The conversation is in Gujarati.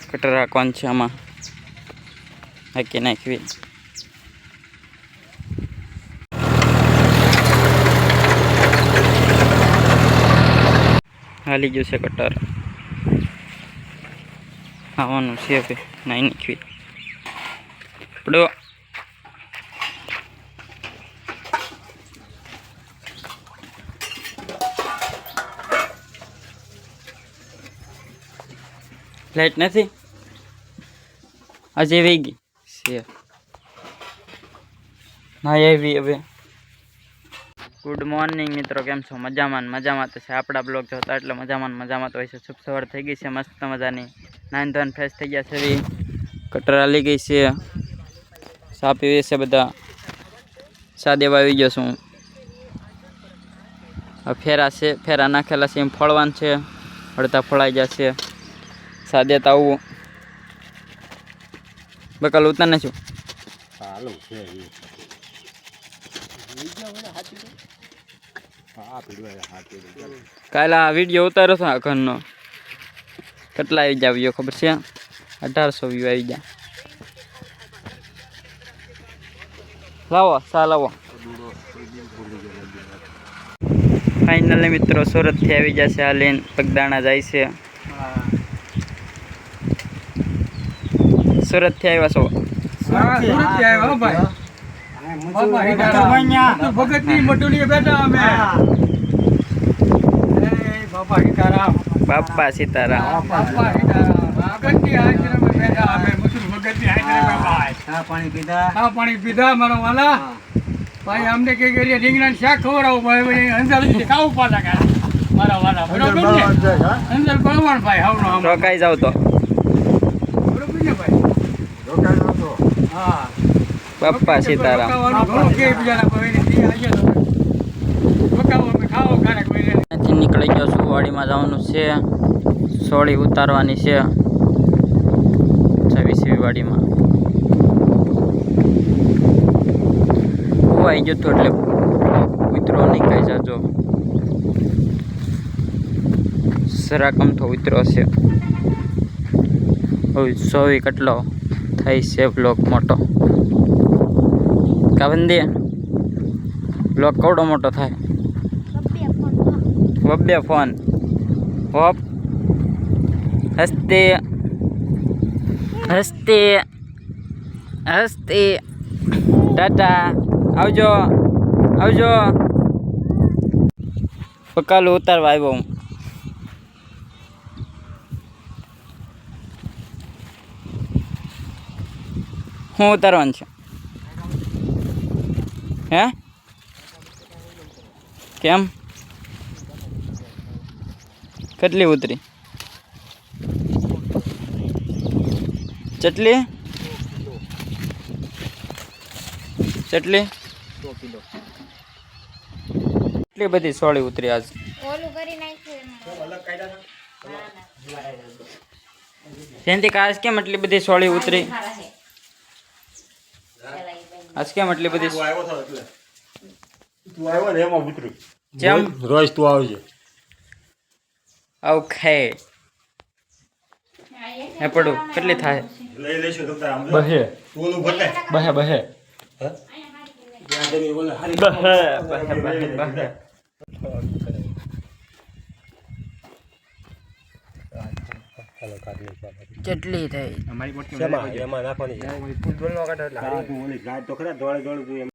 કટરા કોણ છે આમાં હાકી નાખવી હાલી ગયું છે કટર ખાવાનું છે હવે નાઈ નાખવી પડો લાઈટ નથી આજે વહી ગઈ છે ના આવી હવે ગુડ મોર્નિંગ મિત્રો કેમ છો મજામાં તો છે આપણા બ્લોગ જોતા એટલે મજામાં તો હોય છે શુભ સવાર થઈ ગઈ છે મસ્ત મજાની નાઈન ધોન ફ્રેશ થઈ ગયા છે કટર આલી ગઈ છે ચા પીવી છે બધા ચા દેવા આવી ગયો છું ફેરા છે ફેરા નાખેલા છે એમ ફળવાન છે અડધા ફળાઈ ગયા છે ચા દેતા આવું બકાલ ઉતાર ને છું કાલે આ વિડીયો ઉતાર્યો હતો ઘરનો કેટલા આવી ગયા વ્યૂ ખબર છે 1800 વ્યૂ આવી ગયા લાવો સા લાવો ફાઇનલી મિત્રો સુરતથી આવી જશે આ લેન પગદાણા જાય છે સુરતથી આવ્યા છો બાપા સીતારામ પાણી પીધા મારો વાલા ભાઈ અમને કઈ કરીએ રીંગણા શાક ખવડાવો ભાઈ અંદર ખાવું પાછા મારા વાલા બરોબર ને અંદર બળવાન ભાઈ આવનો રોકાઈ જાવ તો બરોબર ને ભાઈ રોકાઈ જાવ તો હા બાપા સીતારામ કે બીજાના ભાઈને દી આજો રોકાવો અમે ખાવો કારક ભાઈ અહીંથી નીકળી ગયો છું વાડીમાં જવાનું છે સોળી ઉતારવાની છે 26મી વાડીમાં આવી ગયો તો એટલે મિત્રો નીકળી જાજો સરાકમ તો ઉતરો છે હવે સોવી કેટલો થાય છે બ્લોક મોટો કાવંદે બ્લોક કવડો મોટો થાય બબ્બે ફોન હોપ હસતે હસતે હસતે ટાટા આવજો આવજો પકાલું ઉતારવા આવ્યો હું શું ઉતારવાનું છે હે કેમ કેટલી ઉતરી ચટલી ચટલી 100 કિલો એટલી બધી સોળી ઉતરી આજ જયંતિ આજ કેમ એટલી બધી સોળી ઉતરી આજ કેમ એટલી બધી તું આવ્યો ને એમાં ઉતરી જેમ રોજ તું આવજે ઓકે હે પડું કેટલી થાય લઈ લેશું તમ તાર બહે તું ઓલું ભટે બહે બહે હે ત્યાં જમી ઓલે હારી બહે બહે ચાલો કાઢ લે કેટલી થઈ અમારી એમાં નાખવાની છે ફૂટબોલ નો કાઢો એટલે તું ઓલી ગાડ તો ખરા દોડે તું